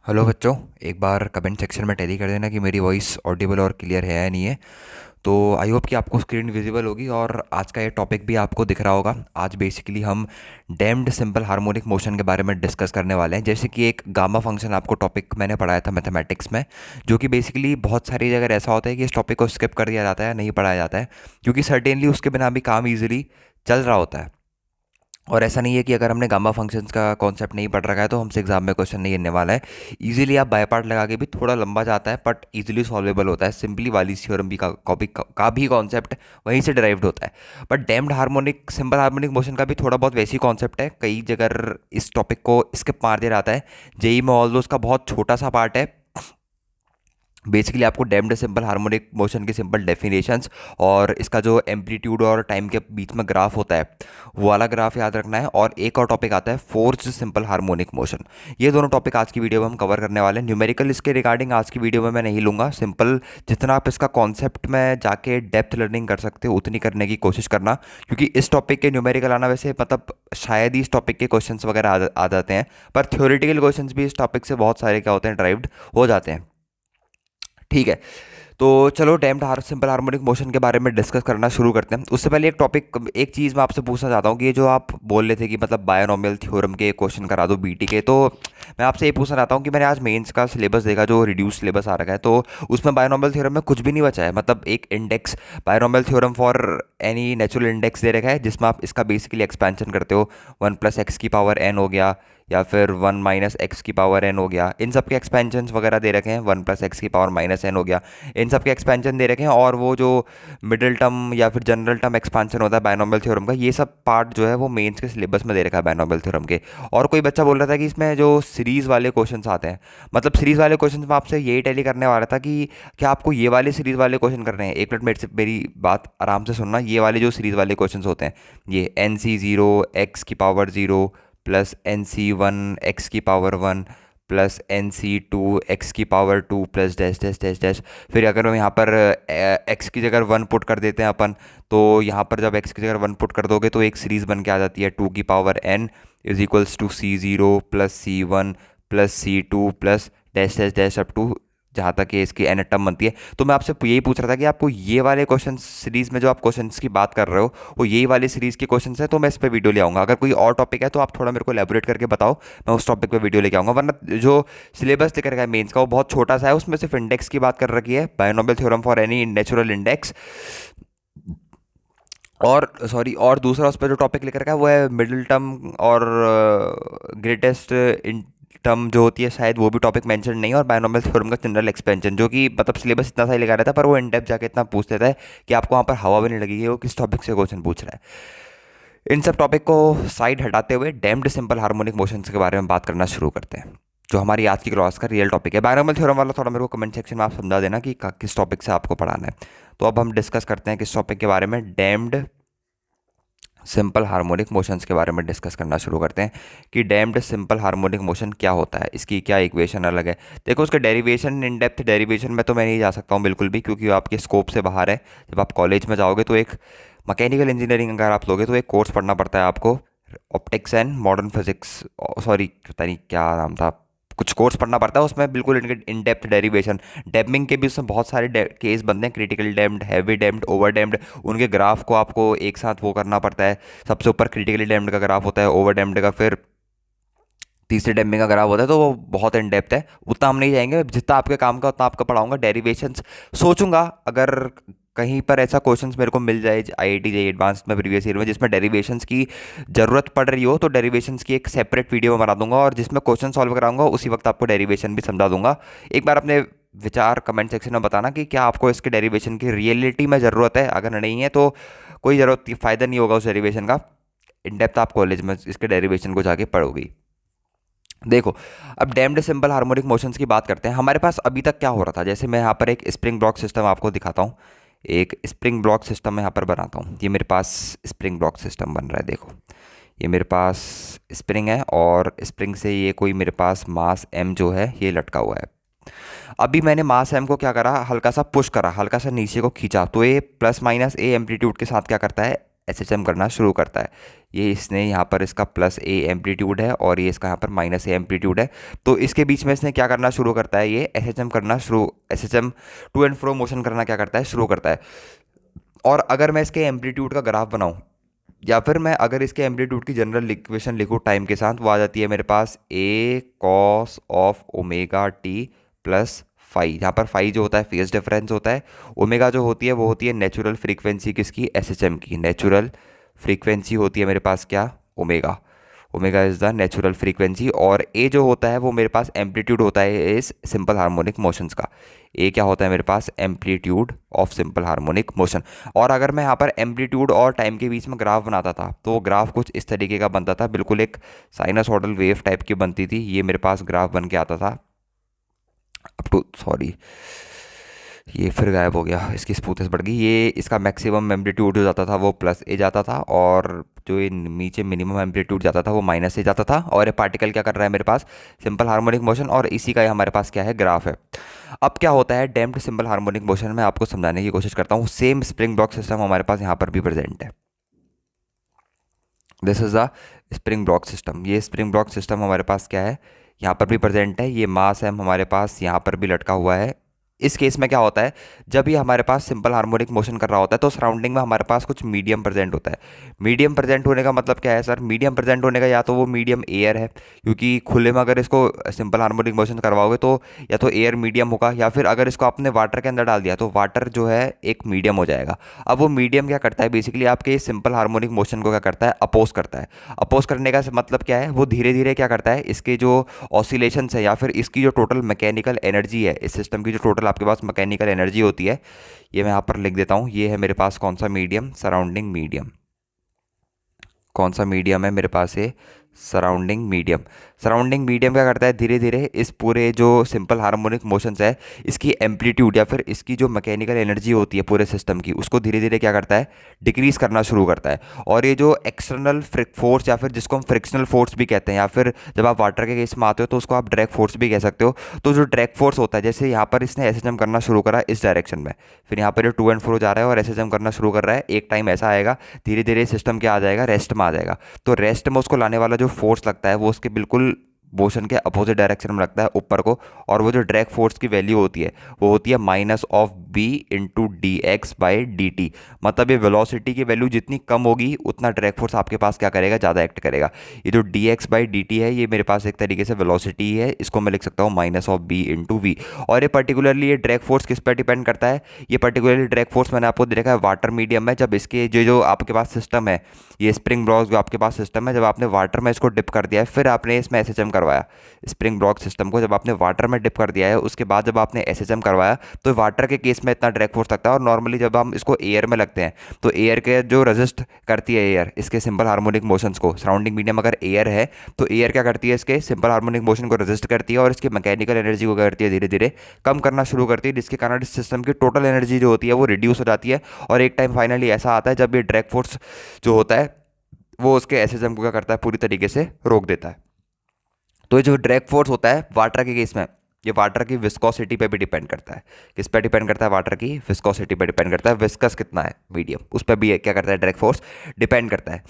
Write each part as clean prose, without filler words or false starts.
Hello बच्चों। एक बार comment section में टैली कर देना कि मेरी वॉइस ऑडिबल और क्लियर है या नहीं है। तो आई होप कि आपको स्क्रीन विजिबल होगी और आज का ये टॉपिक भी आपको दिख रहा होगा। आज बेसिकली हम डैम्ड सिंपल हार्मोनिक मोशन के बारे में डिस्कस करने वाले हैं। जैसे कि एक गामा फंक्शन आपको टॉपिक मैंने पढ़ाया था मैथमेटिक्स में, जो कि बेसिकली बहुत सारी जगह ऐसा होता है कि इस टॉपिक को स्किप कर दिया जाता है, नहीं पढ़ाया जाता है, क्योंकि सर्टेनली उसके बिना भी काम ईजिली चल रहा होता है। और ऐसा नहीं है कि अगर हमने गामा फंक्शंस का कॉन्सेप्ट नहीं पढ़ रखा है तो हमसे एग्जाम में क्वेश्चन नहीं गिनने वाला है। इजीली आप बाय पार्ट लगा के भी थोड़ा लंबा जाता है बट इजीली सॉल्वेबल होता है। सिंपली वाली थ्योरम भी का भी कॉन्सेप्ट वहीं से डिराइव्ड होता है। But damped harmonic simple harmonic motion का भी थोड़ा बहुत वैसी कॉन्सेप्ट है। कई जगह इस टॉपिक को स्किप मार दिया जाता है। जेई में ऑल उसका बहुत छोटा सा पार्ट है। बेसिकली आपको डैम्ड सिंपल हार्मोनिक मोशन की सिंपल डेफिनेशंस और इसका जो एम्पलीट्यूड और टाइम के बीच में ग्राफ होता है वो वाला ग्राफ याद रखना है। और एक और टॉपिक आता है फोर्स्ड सिंपल हार्मोनिक मोशन। ये दोनों टॉपिक आज की वीडियो में हम कवर करने वाले हैं। न्यूमेरिकल इसके रिगार्डिंग आज की वीडियो में मैं नहीं लूँगा। सिंपल जितना आप इसका कॉन्सेप्ट में जाके डेप्थ लर्निंग कर सकते हो उतनी करने की कोशिश करना, क्योंकि इस टॉपिक के न्यूमेरिकल आना वैसे मतलब शायद ही इस टॉपिक के क्वेश्चंस वगैरह आ जाते हैं, पर थ्योरेटिकल क्वेश्चंस भी इस टॉपिक से बहुत सारे क्या होते हैं, ड्राइव्ड हो जाते हैं। ठीक है, तो चलो डैम्ड सिंपल हार्मोनिक मोशन के बारे में डिस्कस करना शुरू करते हैं। उससे पहले एक चीज़ मैं आपसे पूछना चाहता हूँ कि ये जो आप बोल रहे थे कि मतलब बायनोमियल थ्योरम के क्वेश्चन करा दो बीटी के, तो मैं आपसे ये पूछना चाहता हूँ कि मैंने आज मेंस का सिलेबस देखा जो रिड्यूस सिलेबस आ रखा है, तो उसमें बायनोमियल थ्योरम में कुछ भी नहीं बचा है। मतलब एक index binomial theorem for any natural index दे रखा है जिसमें आप इसका बेसिकली एक्सपेंशन करते हो। 1 + x⁴ हो गया या फिर 1 - x⁴ हो गया। इन सब के एक्सपेंशन वगैरह दे रखे हैं। 1 + x⁻n हो गया। इन सब के एक्सपेंशन दे रखे हैं। और वो जो मिडिल टर्म या फिर जनरल टर्म एक्सपांशन होता है बायनोमियल थ्योरम का, ये सब पार्ट जो है वो मेंस के सिलेबस में दे रखा है बायनोमियल थ्योरम के। और कोई बच्चा बोल रहा था कि इसमें जो सीरीज़ वाले क्वेश्चंस आते हैं, मतलब सीरीज़ वाले क्वेश्चंस में आपसे यही टैली करने वाला था कि क्या आपको ये वाले सीरीज़ वाले क्वेश्चन करने हैं। एक मिनट मेरी बात आराम से सुनना। ये वाले जो सीरीज़ वाले क्वेश्चन होते हैं, ये NC0 x⁻0 +NC1 x⁻1 +NC2 x⁻2 plus dash dash dash dash. फिर अगर हम यहाँ पर x की जगह 1 पुट कर देते हैं अपन, तो यहाँ पर जब x की जगह 1 पुट कर दोगे तो एक सीरीज़ बन के आ जाती है 2n = C0 + C1 + C2 plus dash dash dash up to जहाँ तक ये इसकी एन टर्म बनती है। तो मैं आपसे यही पूछ रहा था कि आपको ये वाले क्वेश्चन सीरीज़ में जो आप क्वेश्चंस की बात कर रहे हो वो यही वाली सीरीज़ के क्वेश्चंस है, तो मैं इस पर वीडियो ले आऊँगा। अगर कोई और टॉपिक है तो आप थोड़ा मेरे को एलेबोरेट करके बताओ, मैं उस टॉपिक पे वीडियो लेके आऊँगा। वरना जो सिलेबस लेकर का है मेंस का वो बहुत छोटा सा है। उसमें सिर्फ इंडेक्स की बात कर रखी है, binomial theorem for any natural index. और सॉरी, और दूसरा उस पर जो टॉपिक लेकर का है वो है मिडिल टर्म और ग्रेटेस्ट टर्म जो होती है, शायद वो भी टॉपिक मेंशन नहीं है। और बायनोमियल थ्योरम का जनरल एक्सपेंशन, जो कि मतलब सिलेबस इतना सही लगा रहता है पर वो इन डेप्थ जाके इतना पूछ लेता है कि आपको वहाँ पर हवा भी नहीं लगी है वो किस टॉपिक से क्वेश्चन पूछ रहा है। इन सब टॉपिक को साइड हटाते हुए डैम्ड सिंपल हार्मोनिक मोशंस के बारे में बात करना शुरू करते हैं, जो हमारी आज की क्लास का रियल टॉपिक है। बायनोमियल थ्योरम वाला थोड़ा मेरे को कमेंट सेक्शन में आप समझा देना कि किस टॉपिक से आपको पढ़ाना है। तो अब हम डिस्कस करते हैं किस टॉपिक के बारे में, डैम्ड सिंपल हार्मोनिक मोशंस के बारे में डिस्कस करना शुरू करते हैं कि डैम्ड सिंपल हार्मोनिक मोशन क्या होता है, इसकी क्या इक्वेशन अलग है। देखो उसका डेरिवेशन, इन डेप्थ डेरिवेशन में तो मैं नहीं जा सकता हूँ बिल्कुल भी, क्योंकि आपके स्कोप से बाहर है। जब आप कॉलेज में जाओगे तो एक मैकेनिकल इंजीनियरिंग अगर आप लोगे तो एक कोर्स पढ़ना पड़ता है आपको, optics and modern physics, sorry पता नहीं क्या नाम था, कुछ कोर्स पढ़ना पड़ता है। उसमें बिल्कुल इन डेप्थ डेरिवेशन, डैम्पिंग के भी उसमें बहुत सारे केस बनते हैं, critical damped, heavy damped, over damped. उनके ग्राफ को आपको एक साथ वो करना पड़ता है। सबसे ऊपर क्रिटिकली डैम्ड का ग्राफ होता है, ओवर डैम्ड का फिर तीसरे डैम्पिंग का ग्राफ होता है। तो वो बहुत इन डेप्थ है, उतना हम नहीं जाएंगे। जितना आपके काम का उतना आपका पढ़ाऊंगा। डेरिवेशंस सोचूंगा अगर कहीं पर ऐसा क्वेश्चंस मेरे को मिल जाए IIT JEE एडवांस में प्रीवियस ईयर में जिसमें डेरिवेशंस की ज़रूरत पड़ रही हो, तो डेरिवेशंस की एक सेपरेट वीडियो बना दूंगा और जिसमें क्वेश्चन सॉल्व कराऊंगा उसी वक्त आपको डेरिवेशन भी समझा दूंगा। एक बार अपने विचार कमेंट सेक्शन में बताना कि क्या आपको इसके डेरिवेशन की रियलिटी में ज़रूरत है। अगर नहीं है तो कोई ज़रूरत, फ़ायदा नहीं होगा उस डेरिवेशन का। इन डेप्थ आप कॉलेज में इसके डेरिवेशन को जाके पढ़ोगी। देखो, अब डैम्ड सिंपल हार्मोनिक मोशंस की बात करते हैं। हमारे पास अभी तक क्या हो रहा था, जैसे मैं यहाँ पर एक स्प्रिंग ब्लॉक सिस्टम आपको दिखाता हूँ। एक स्प्रिंग ब्लॉक सिस्टम मैं यहाँ पर बनाता हूँ। ये मेरे पास स्प्रिंग ब्लॉक सिस्टम बन रहा है। देखो, ये मेरे पास स्प्रिंग है और स्प्रिंग से ये कोई मेरे पास मास m जो है ये लटका हुआ है। अभी मैंने मास m को क्या करा, हल्का सा पुश करा, हल्का सा नीचे को खींचा, तो ये +- a एम्पलीट्यूड के साथ क्या करता है, SHM करना शुरू करता है। ये इसने यहाँ पर इसका प्लस ए एम्पलीट्यूड है और ये इसका यहाँ पर माइनस ए एम्पलीट्यूड है। तो इसके बीच में इसने क्या करना शुरू करता है, ये SHM करना शुरू, SHM to and fro motion करना क्या करता है, शुरू करता है। और अगर मैं इसके एम्पलीट्यूड का ग्राफ बनाऊँ, या फिर मैं अगर इसके एम्पलीट्यूड की जनरल इक्वेशन लिखूँ टाइम के साथ, वो आ जाती है मेरे पास A cos of omega t plus phi. यहाँ पर फाई जो होता है फेज डिफरेंस होता है, ओमेगा जो होती है वो होती है नेचुरल फ्रीक्वेंसी किसकी, SHM की। नेचुरल फ्रीक्वेंसी होती है मेरे पास क्या, omega. Omega is the natural frequency. और ए जो होता है वो मेरे पास एम्पलीट्यूड होता है इस सिंपल हार्मोनिक मोशंस का। ए क्या होता है मेरे पास, amplitude of simple harmonic motion. और अगर मैं यहाँ पर एम्पलीट्यूड और टाइम के बीच में ग्राफ बनाता था तो वो ग्राफ कुछ इस तरीके का बनता था, बिल्कुल एक साइनसॉइडल वेव टाइप की बनती थी। ये मेरे पास ग्राफ बन के आता था अप टू, सॉरी ये फिर गायब हो गया, इसकी स्मूथनेस बढ़ गई। ये इसका मैक्सिमम एम्पलीट्यूड जो जाता था वो प्लस ए जाता था, और जो ये नीचे मिनिमम एम्पलीट्यूड जाता था वो माइनस ए जाता था। और ये पार्टिकल क्या कर रहा है मेरे पास, सिंपल हार्मोनिक मोशन, और इसी का हमारे पास क्या है, ग्राफ है। अब क्या होता है डैम्प्ड सिंपल हार्मोनिक मोशन में, आपको समझाने की कोशिश करता हूँ। सेम स्प्रिंग ब्लॉक सिस्टम हमारे पास यहाँ पर भी प्रेजेंट है। This is the spring block system. ये स्प्रिंग ब्लॉक सिस्टम हमारे पास क्या है, यहाँ पर भी प्रेजेंट है। ये मास है हमारे पास यहाँ पर भी लटका हुआ है। इस केस में क्या होता है, जब ये हमारे पास सिंपल हार्मोनिक मोशन कर रहा होता है तो सराउंडिंग में हमारे पास कुछ मीडियम प्रेजेंट होता है। मीडियम प्रेजेंट होने का मतलब क्या है सर, मीडियम प्रेजेंट होने का या तो वो मीडियम एयर है, क्योंकि खुले में अगर इसको सिंपल हार्मोनिक मोशन करवाओगे तो या तो एयर मीडियम होगा, या फिर अगर इसको आपने वाटर के अंदर डाल दिया तो वाटर जो है एक मीडियम हो जाएगा। अब वो मीडियम क्या करता है, बेसिकली आपके सिंपल हार्मोनिक मोशन को क्या करता है, अपोज करता है। अपोज करने का मतलब क्या है, वो धीरे धीरे क्या करता है, इसके जो ऑसिलेशंस है या फिर इसकी जो टोटल मैकेनिकल एनर्जी है, इस सिस्टम की जो टोटल आपके पास मैकेनिकल एनर्जी होती है, ये मैं यहाँ पर लिख देता हूँ। ये है मेरे पास कौन सा मीडियम, सराउंडिंग मीडियम। कौन सा मीडियम है मेरे पास, ये सराउंडिंग मीडियम। सराउंडिंग मीडियम क्या करता है, धीरे धीरे इस पूरे जो सिंपल हार्मोनिक मोशंस है, इसकी एम्पलीट्यूड या फिर इसकी जो मैकेनिकल एनर्जी होती है पूरे सिस्टम की, उसको धीरे धीरे क्या करता है, डिक्रीज करना शुरू करता है। और ये जो एक्सटर्नल फोर्स या फिर जिसको हम फ्रिक्शनल फोर्स भी कहते हैं, या फिर जब आप वाटर के केस में आते हो तो उसको आप ड्रैग फोर्स भी कह सकते हो। तो जो ड्रैग फोर्स होता है, जैसे यहाँ पर इसने SHM करना शुरू करा इस डायरेक्शन में, फिर यहाँ पर ये टू एंड फ्रो जा रहा है और SHM करना शुरू कर रहा है, एक टाइम ऐसा आएगा धीरे धीरे सिस्टम क्या आ जाएगा, रेस्ट में आ जाएगा। तो रेस्ट में उसको लाने वाला जो फोर्स लगता है वो उसके बिल्कुल मोशन के अपोजिट डायरेक्शन में लगता है, ऊपर को। और वो जो ड्रैग फोर्स की वैल्यू होती है वो होती है minus of b into d x by d t. मतलब ये वेलोसिटी की वैल्यू जितनी कम होगी उतना ड्रैग फोर्स आपके पास क्या करेगा, ज़्यादा एक्ट करेगा। ये जो D x by d T है ये मेरे पास एक तरीके से वेलोसिटी है, इसको मैं लिख सकता हूँ minus of b into v. और ये पर्टिकुलरली ये ड्रैग फोर्स किस पर डिपेंड करता है, ये पर्टिकुलरली ड्रैग फोर्स मैंने आपको देखा है वाटर मीडियम में। जब इसके जो आपके पास सिस्टम है, ये स्प्रिंग ब्लॉक जो आपके पास सिस्टम है, जब आपने वाटर में इसको डिप कर दिया है, फिर आपने इसमें SHM करवाया, स्प्रिंग ब्लॉक सिस्टम को जब आपने वाटर में डिप कर दिया है, उसके बाद जब आपने SHM करवाया, तो वाटर के केस में इतना ड्रैग फोर्स लगता है। और नॉर्मली जब हम इसको एयर में लगते हैं तो एयर के जो रेजिस्ट करती है एयर इसके सिंपल हार्मोनिक मोशंस को, सराउंडिंग मीडियम अगर एयर है तो एयर क्या करती है, इसके सिंपल हार्मोनिक मोशन को रेजिस्ट करती है और इसकी मैकेनिकल एनर्जी को क्या करती है, धीरे धीरे कम करना शुरू करती है, जिसके कारण इस सिस्टम की टोटल एनर्जी जो होती है वो रिड्यूस हो जाती है। और एक टाइम फाइनली ऐसा आता है जब ये ड्रैग फोर्स जो होता है वो उसके SHM को क्या करता है, पूरी तरीके से रोक देता है। तो ये जो ड्रैग फोर्स होता है वाटर के केस में, ये वाटर की विस्कोसिटी पे भी डिपेंड करता है। किस पे डिपेंड करता है, वाटर की विस्कोसिटी पे डिपेंड करता है। विस्कस कितना है मीडियम, उस पर भी क्या करता है, ड्रैग फोर्स डिपेंड करता है।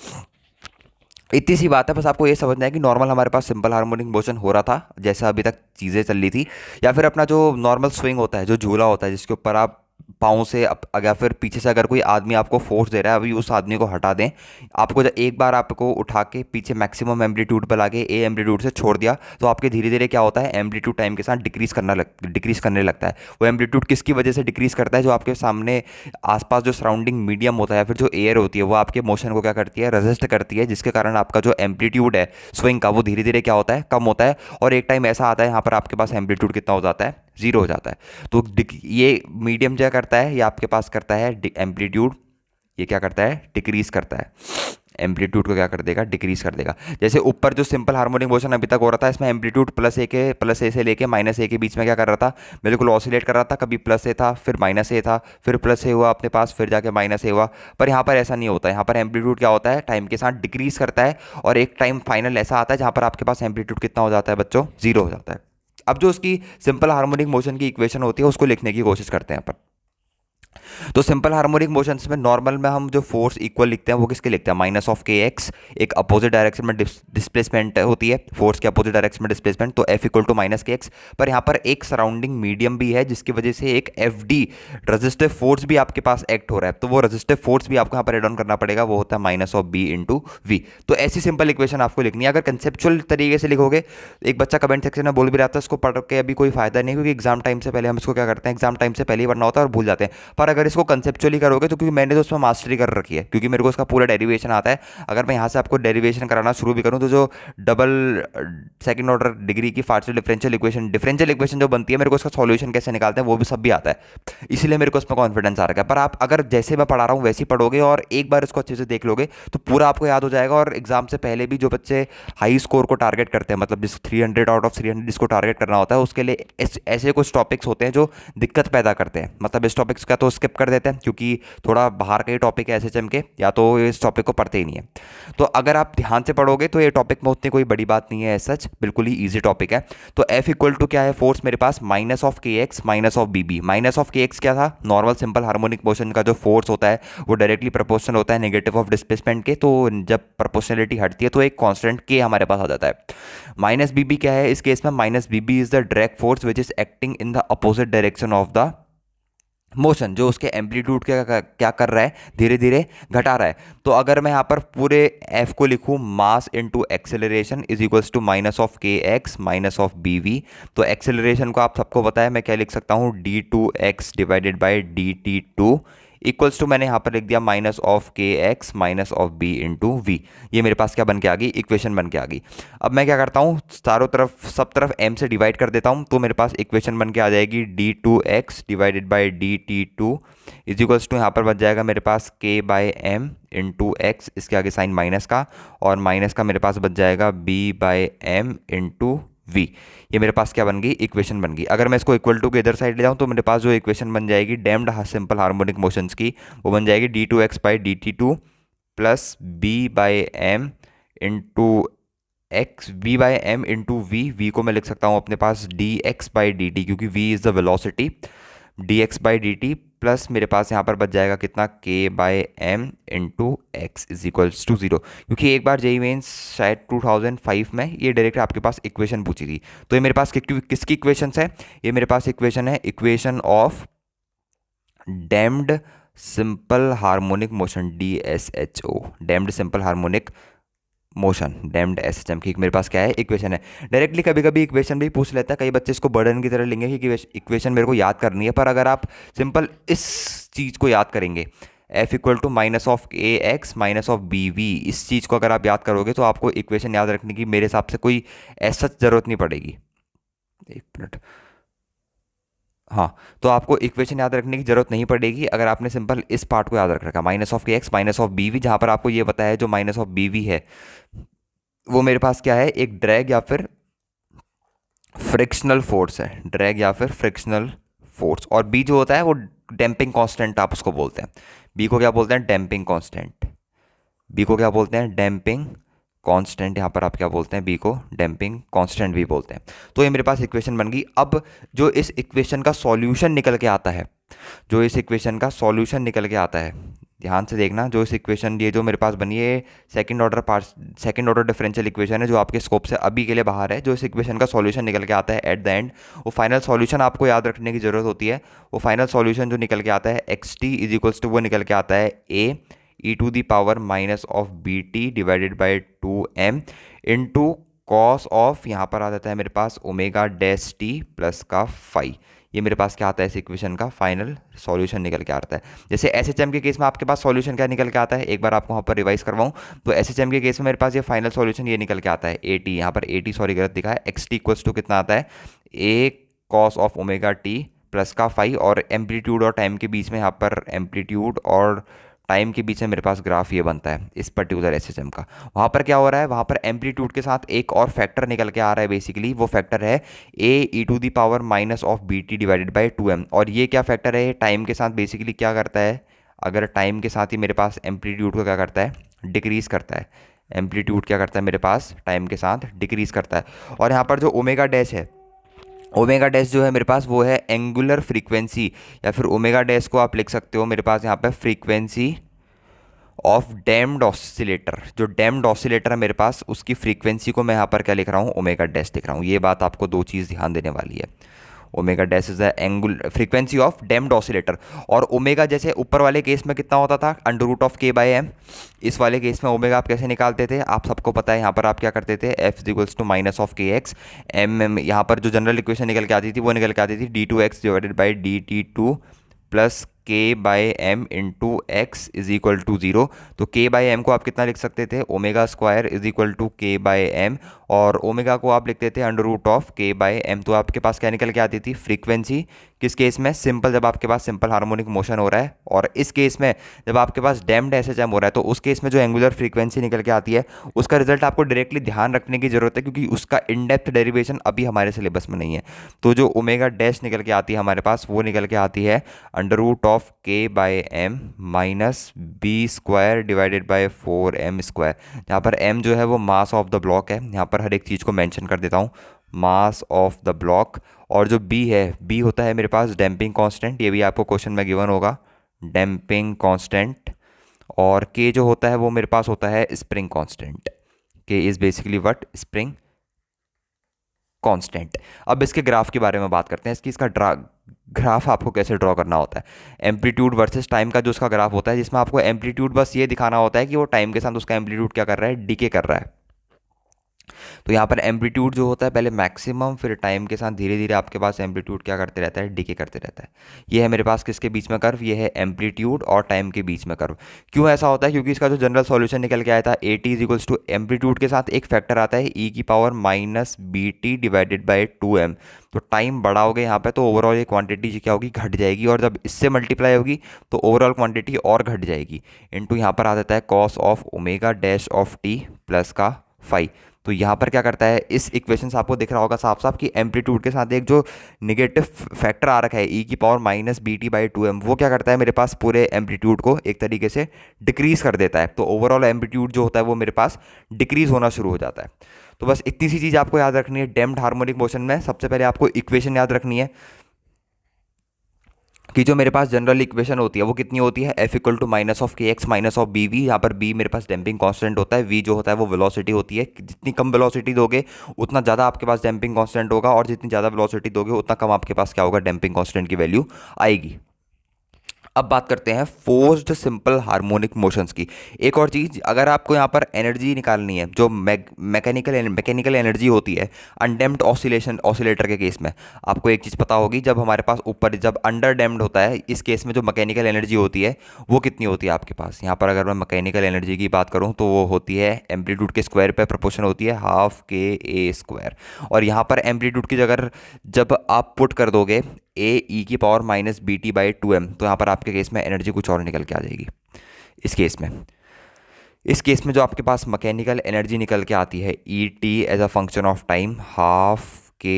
इतनी सी बात है, बस आपको ये समझना है कि नॉर्मल हमारे पास सिंपल हार्मोनिक मोशन हो रहा था जैसा अभी तक चीज़ें चल रही थी, या फिर अपना जो नॉर्मल स्विंग होता है, जो झूला होता है जिसके ऊपर आप पाँव से अगर फिर पीछे से अगर कोई आदमी आपको फोर्स दे रहा है, अभी उस आदमी को हटा दें। आपको जब एक बार आपको उठा के पीछे मैक्सिमम एम्पलीट्यूड पर लाके ए एम्पलीट्यूड से छोड़ दिया तो आपके धीरे धीरे क्या होता है, एम्पलीट्यूड टाइम के साथ डिक्रीज करने लगता है। वो एम्पलीट्यूड किसकी वजह से डिक्रीज करता है, जो आपके सामने आसपास जो सराउंडिंग मीडियम होता है या फिर जो एयर होती है वो आपके मोशन को क्या करती है, रेजिस्ट करती है, जिसके कारण आपका जो एम्पलीट्यूड है स्विंग का वो धीरे धीरे क्या होता है, कम होता है। और एक टाइम ऐसा आता है यहाँ पर आपके पास एम्पलीट्यूड कितना हो जाता है, जीरो हो जाता है। तो ये मीडियम क्या करता है, ये आपके पास करता है एम्पलीट्यूड, ये क्या करता है, डिक्रीज करता है। एम्पलीट्यूड को क्या कर देगा, डिक्रीज कर देगा। जैसे ऊपर जो सिंपल हार्मोनिक मोशन अभी तक हो रहा था, इसमें एम्पलीट्यूड प्लस ए से लेके माइनस ए के बीच में क्या कर रहा था, बिल्कुल ऑसिलेट कर रहा था। कभी प्लस ए था, फिर माइनस ए था, फिर प्लस ए हुआ अपने पास, फिर जाके माइनस ए हुआ। पर यहाँ पर ऐसा नहीं होता है, यहाँ पर एम्पलीट्यूड क्या होता है, टाइम के साथ डिक्रीज करता है। और एक टाइम फाइनल ऐसा आता है जहाँ पर आपके पास एम्पलीट्यूड कितना हो जाता है बच्चों, जीरो हो जाता है। अब जो उसकी सिंपल हार्मोनिक मोशन की इक्वेशन होती है उसको लिखने की कोशिश करते हैं अपन। तो सिंपल हार्मोनिक मोशंस में नॉर्मल में हम जो फोर्स इक्वल लिखते हैं वो किसके लिखते हैं, माइनस ऑफ के एक्स, एक अपोजिट डायरेक्शन में डिस्प्लेसमेंट होती है, फोर्स के अपोजिट डायरेक्शन में डिस्प्लेसमेंट, तो एफ इक्वल टू माइनस के एक्स। पर यहाँ पर एक सराउंडिंग मीडियम भी है जिसकी वजह से एक एफ डी रजिस्टिव फोर्स भी आपके पास एक्ट हो रहा है, तो वो रजिस्टिव फोर्स भी आपको यहाँ पर एड ऑन करना पड़ेगा, वो होता है minus of b into v. तो ऐसी सिंपल इक्वेशन आपको लिखनी है। अगर कंसेप्चुअल तरीके से लिखोगे, एक बच्चा कमेंट सेक्शन में बोल भी रहा था इसको पढ़ के अभी कोई फायदा नहीं, क्योंकि एग्जाम टाइम से पहले हम इसको क्या करते हैं, एग्जाम टाइम से पहले ही पढ़ना होता है और भूल जाते हैं। पर अगर इसको कंसेप्चुअली करोगे तो, क्योंकि मैंने तो उसमें मास्टरी कर रखी है, क्योंकि मेरे को उसका पूरा डेरिवेशन आता है, अगर मैं यहाँ से आपको डेरिवेशन कराना शुरू भी करूँ तो जो डबल सेकंड ऑर्डर डिग्री की पार्शियल डिफरेंशियल इक्वेशन जो बनती है, मेरे को उसका सॉल्यूशन कैसे निकालते हैं वो भी सब भी आता है, इसलिए मेरे को उसमें कॉन्फिडेंस आ रहा है। पर आप अगर जैसे मैं पढ़ा रहा हूँ वैसे ही पढ़ोगे और एक बार इसको अच्छे से देख लोगे तो पूरा आपको याद हो जाएगा। और एग्जाम से पहले भी जो बच्चे हाई स्कोर को टारगेट करते हैं, मतलब जिस 300 आउट ऑफ 300 जिसको टारगेट करना होता है, उसके लिए ऐसे कुछ टॉपिक्स होते हैं जो दिक्कत पैदा करते हैं। मतलब इस टॉपिक्स का तो स्किप कर देते हैं क्योंकि थोड़ा बाहर का ही टॉपिक है एसएचएम के, या तो इस टॉपिक को पढ़ते ही नहीं है। तो अगर आप ध्यान से पढ़ोगे तो ये टॉपिक में उतनी कोई बड़ी बात नहीं है, सच बिल्कुल ही ईजी टॉपिक है। तो एफ इक्वल टू क्या है, फोर्स मेरे पास minus of k x minus of b b. Minus of k x क्या था, नॉर्मल सिंपल हार्मोनिक मोशन का जो फोर्स होता है वो डायरेक्टली प्रोपोर्शनल होता है नेगेटिव ऑफ डिस्प्लेसमेंट के, तो जब प्रोपोर्शनलिटी हटती है तो एक कांस्टेंट के हमारे पास आ जाता है। माइनस बी बी क्या है इस केस में, minus b b is the direct force which is acting in the opposite direction of the motion, जो उसके एम्पलीट्यूड क्या कर रहा है, धीरे धीरे घटा रहा है। तो अगर मैं यहाँ पर पूरे एफ को लिखूँ, mass into acceleration is equals to minus of k x minus of b v. तो एक्सेलरेशन को आप सबको पता है, मैं क्या लिख सकता हूँ, d two x divided by d t two equals to, मैंने यहाँ पर लिख दिया minus of k x minus of b into v. ये मेरे पास क्या बन के आ गई, इक्वेशन बन के आ गई। अब मैं क्या करता हूँ, चारों तरफ सब तरफ एम से डिवाइड कर देता हूँ, तो मेरे पास इक्वेशन बन के आ जाएगी d two x divided by d t two is equals to, यहाँ पर बच जाएगा मेरे पास के बाई एम इंटू एक्स, इसके आगे साइन माइनस का, और माइनस का मेरे पास बच जाएगा b by m into v. ये मेरे पास क्या बन गई, इक्वेशन बन गई। अगर मैं इसको इक्वल टू के इधर साइड ले जाऊँ तो मेरे पास जो इक्वेशन बन जाएगी डैम्ड सिंपल हार्मोनिक मोशंस की, वो बन जाएगी d two x by d t two plus b by m into x, v by m into v. V को मैं लिख सकता हूँ अपने पास d x by d t, क्योंकि v is the velocity, d x by d t plus मेरे पास यहाँ पर बच जाएगा कितना, k by m into x is equals to zero. क्योंकि एक बार जेई मेंस शायद 2005 में ये डायरेक्ट आपके पास इक्वेशन पूछी थी। तो ये मेरे पास किसकी इक्वेशन है, ये मेरे पास इक्वेशन है, equation of damped simple harmonic motion, D S H O, damped simple harmonic motion, damped SHM की मेरे पास क्या है, इक्वेशन है। डायरेक्टली कभी कभी इक्वेशन भी पूछ लेता है, कई बच्चे इसको बर्डन की तरह लेंगे कि इक्वेशन मेरे को याद करनी है। पर अगर आप सिंपल इस चीज़ को याद करेंगे, f equal to minus of a x minus of b v, इस चीज़ को अगर आप याद करोगे तो आपको इक्वेशन याद रखने की मेरे हिसाब से कोई ऐसा ज़रूरत नहीं पड़ेगी। एक मिनट, हाँ, तो आपको इक्वेशन याद रखने की जरूरत नहीं पड़ेगी अगर आपने सिंपल इस पार्ट को याद रख रखा, minus of k x minus of b v, जहाँ पर आपको ये पता है जो माइनस ऑफ बी वी है वो मेरे पास क्या है, एक ड्रैग या फिर फ्रिक्शनल फोर्स है, ड्रैग या फिर फ्रिक्शनल फोर्स। और बी जो होता है वो डैम्पिंग कांस्टेंट आप उसको बोलते हैं, बी को क्या बोलते हैं, डैम्पिंग कांस्टेंट, बी को क्या बोलते हैं, डैम्पिंग कांस्टेंट। यहाँ पर आप क्या बोलते हैं, बी को डैम्पिंग कांस्टेंट भी बोलते हैं। तो ये मेरे पास इक्वेशन बन गई। अब जो इस इक्वेशन का सॉल्यूशन निकल के आता है, जो इस इक्वेशन का सॉल्यूशन निकल के आता है, ध्यान से देखना, जो इस इक्वेशन, ये जो मेरे पास बनी है सेकंड ऑर्डर डिफरेंशियल इक्वेशन है जो आपके स्कोप से अभी के लिए बाहर है। जो इस इक्वेशन का सॉल्यूशन निकल के आता है एट द एंड, वो फाइनल सॉल्यूशन आपको याद रखने की जरूरत होती है। वो फाइनल सॉल्यूशन जो निकल के आता है x t is equals to, वो निकल के आता है A e to the power minus of b t divided by two m into cos of, यहाँ पर आ जाता है मेरे पास ओमेगा डैश टी प्लस का फाई। ये मेरे पास क्या आता है, इस इक्वेशन का फाइनल सॉल्यूशन निकल के आता है। जैसे एसएचएम के केस में आपके पास सॉल्यूशन क्या निकल के आता है, एक बार आपको वहाँ पर रिवाइज करवाऊँ तो एसएचएम के केस में मेरे पास ये फाइनल सॉल्यूशन ये निकल के आता है ए टी, यहाँ पर ए टी सॉरी गलत दिखा है, एक्स टी इक्वल्स टू कितना आता है, A cos of omega t plus का फाई, और एम्पलीट्यूड और टाइम के बीच में यहाँ पर एम्पलीट्यूड और टाइम के बीच में मेरे पास ग्राफ ये बनता है इस पर्टिकुलर एसएचएम का। वहाँ पर क्या हो रहा है, वहाँ पर एम्पलीट्यूड के साथ एक और फैक्टर निकल के आ रहा है, बेसिकली वो फैक्टर है A e to the power minus of b t divided by two m. और ये क्या फैक्टर है, टाइम के साथ बेसिकली क्या करता है, अगर टाइम के साथ ही मेरे पास एम्पलीट्यूड को क्या करता है, डिक्रीज़ करता है। एम्पलीट्यूड क्या करता है मेरे पास, टाइम के साथ डिक्रीज़ करता है। और यहाँ पर जो ओमेगा डैश है, ओमेगा डैश जो है मेरे पास वो है एंगुलर फ्रीक्वेंसी, या फिर ओमेगा डैश को आप लिख सकते हो मेरे पास यहाँ पे फ्रीक्वेंसी ऑफ डैम्ड ऑसिलेटर। जो डैम्ड ऑसिलेटर है मेरे पास, उसकी फ्रीक्वेंसी को मैं यहाँ पर क्या लिख रहा हूँ, ओमेगा डैश लिख रहा हूँ। ये बात आपको दो चीज़ ध्यान देने वाली है। Omega dash is the angular frequency of damped oscillator. और ओमेगा जैसे ऊपर वाले केस में कितना होता था, under root of k by m. इस वाले केस में ओमेगा आप कैसे निकालते थे, आप सबको पता है। यहाँ पर आप क्या करते थे, f is equals to minus of k x m. यहाँ पर जो जनरल इक्वेशन निकल के आती थी वो निकल के आती थी d two x divided by d t two plus k by m into x is equal to zero. तो के बाय एम को आप कितना लिख सकते थे, omega square is equal to k by m, और ओमेगा को आप लिखते थे under root of k by m. तो आपके पास क्या निकल के आती थी, फ्रीक्वेंसी। किस केस में, सिंपल, जब आपके पास सिंपल हार्मोनिक मोशन हो रहा है। और इस केस में जब आपके पास डैम्ड एसएचएम हो रहा है, तो उस केस में जो एंगुलर फ्रीक्वेंसी निकल के आती है उसका रिजल्ट आपको डायरेक्टली ध्यान रखने की जरूरत है, क्योंकि उसका इन डेप्थ डेरिवेशन अभी हमारे सिलेबस में नहीं है। तो जो ओमेगा डैश निकल के आती है हमारे पास, वो निकल के आती है under root of k by m minus b square divided by 4m square. यहाँ पर m जो है वो मास ऑफ द ब्लॉक है। यहाँ पर हर एक चीज़ को मेंशन कर देता हूँ, मास ऑफ द ब्लॉक। और जो b है, b होता है मेरे पास डैम्पिंग कांस्टेंट, ये भी आपको क्वेश्चन में गिवन होगा, डैम्पिंग कांस्टेंट। और k जो होता है वो मेरे पास होता है spring constant. k is basically what, spring constant. अब इसके ग्राफ के बारे में बात करते हैं। इसका ग्राफ आपको कैसे ड्रॉ करना होता है, एम्पलीट्यूड वर्सेस टाइम का जो उसका ग्राफ होता है, जिसमें आपको एम्पलीट्यूड बस ये दिखाना होता है कि वो टाइम के साथ उसका एम्पलीट्यूड क्या कर रहा है, डीके कर रहा है। तो यहाँ पर एम्पलीट्यूड जो होता है पहले मैक्सिमम, फिर टाइम के साथ धीरे धीरे आपके पास एम्पलीट्यूड क्या करते रहता है, डीके करते रहता है। ये है मेरे पास किसके बीच में कर्व, ये है एम्पलीट्यूड और टाइम के बीच में कर्व। क्यों ऐसा होता है, क्योंकि इसका जो जनरल सॉल्यूशन निकल के आया था, a t is equals to amplitude के साथ एक फैक्टर आता है ई की power minus b t divided by 2m। तो टाइम बढ़ाओगे यहाँ पे तो ओवरऑल ये क्वांटिटी क्या होगी, घट जाएगी, और जब इससे मल्टीप्लाई होगी तो ओवरऑल क्वांटिटी और घट जाएगी। इनटू यहाँ पर आ जाता है cos of omega dash of T plus का फाई। तो यहाँ पर क्या करता है, इस इक्वेशन से आपको दिख रहा होगा साफ साफ कि एम्पलीट्यूड के साथ एक जो निगेटिव फैक्टर आ रखा है ई की power minus b t by 2m, वो क्या करता है मेरे पास पूरे एम्पलीट्यूड को एक तरीके से डिक्रीज कर देता है। तो ओवरऑल एम्पलीट्यूड जो होता है वो मेरे पास डिक्रीज होना शुरू हो जाता है। तो बस इतनी सी चीज़ आपको याद रखनी है डैम्प्ड हार्मोनिक मोशन में। सबसे पहले आपको इक्वेशन याद रखनी है कि जो मेरे पास जनरल इक्वेशन होती है वो कितनी होती है, F equal to minus of k x minus of b v. यहाँ पर बी मेरे पास डैम्पिंग कांस्टेंट होता है, वी जो होता है वो वेलोसिटी होती है। जितनी कम वेलोसिटी दोगे उतना ज़्यादा आपके पास डैम्पिंग कांस्टेंट होगा, और जितनी ज़्यादा वेलोसिटी दोगे उतना कम आपके पास क्या होगा, डैम्पिंग कांस्टेंट की वैल्यू आएगी। अब बात करते हैं फोर्स्ड सिंपल हार्मोनिक मोशंस की। एक और चीज़, अगर आपको यहाँ पर एनर्जी निकालनी है, जो मैकेनिकल एनर्जी होती है अनडैम्प्ड ऑसिलेटर के केस में, आपको एक चीज़ पता होगी, जब हमारे पास ऊपर जब अंडर डैम्प्ड होता है, इस केस में जो मैकेनिकल एनर्जी होती है वो कितनी होती है आपके पास। यहाँ पर अगर मैं मैकेनिकल एनर्जी की बात करूँ तो वो होती है एम्पलीट्यूड के स्क्वायर पे प्रोपोर्शन होती है, हाफ के ए स्क्वायर। और यहाँ पर एम्पलीट्यूड की जगह जब आप पुट कर दोगे ए ई की power minus b t by 2m, तो यहाँ पर आपके केस में एनर्जी कुछ और निकल के आ जाएगी। इस केस में जो आपके पास मैकेनिकल एनर्जी निकल के आती है, e t as a function of time half k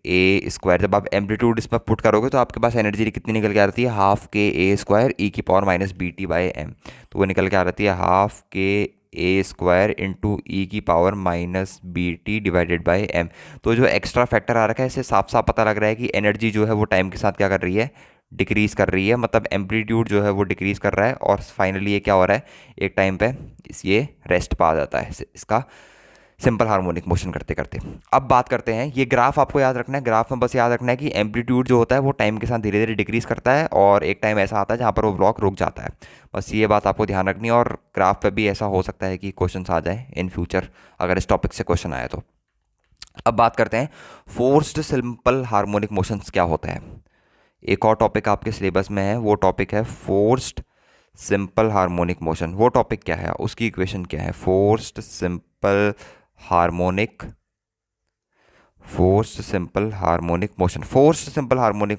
a square. जब आप एम्पलीट्यूड इसमें पुट करोगे तो आपके पास एनर्जी कितनी निकल के आ रही है, half k a square e की power minus b t by m. तो वो निकल के आ रही है half k a square into e की power minus b t divided by m. तो जो एक्स्ट्रा फैक्टर आ रखा है, इससे साफ साफ पता लग रहा है कि एनर्जी जो है वो टाइम के साथ क्या कर रही है, डिक्रीज़ कर रही है। मतलब एम्पलीट्यूड जो है वो डिक्रीज़ कर रहा है, और फाइनली ये क्या हो रहा है, एक टाइम पे ये रेस्ट पा जाता है इसका सिंपल हार्मोनिक मोशन करते करते। अब बात करते हैं, ये ग्राफ आपको याद रखना है। ग्राफ में बस याद रखना है कि एम्पलीट्यूड जो होता है वो टाइम के साथ धीरे धीरे डिक्रीज़ करता है, और एक टाइम ऐसा आता है जहाँ पर वो ब्लॉक रुक जाता है। बस ये बात आपको ध्यान रखनी है, और ग्राफ पे भी ऐसा हो सकता है कि क्वेश्चन आ जाए इन फ्यूचर अगर इस टॉपिक से क्वेश्चन आए तो। अब बात करते हैं फोर्स्ड सिंपल हार्मोनिक मोशंस क्या होता है। एक और टॉपिक आपके सिलेबस में है, वो टॉपिक है फोर्स्ड सिंपल हार्मोनिक मोशन। वो टॉपिक क्या है, उसकी इक्वेशन क्या है, forced simple harmonic harmonic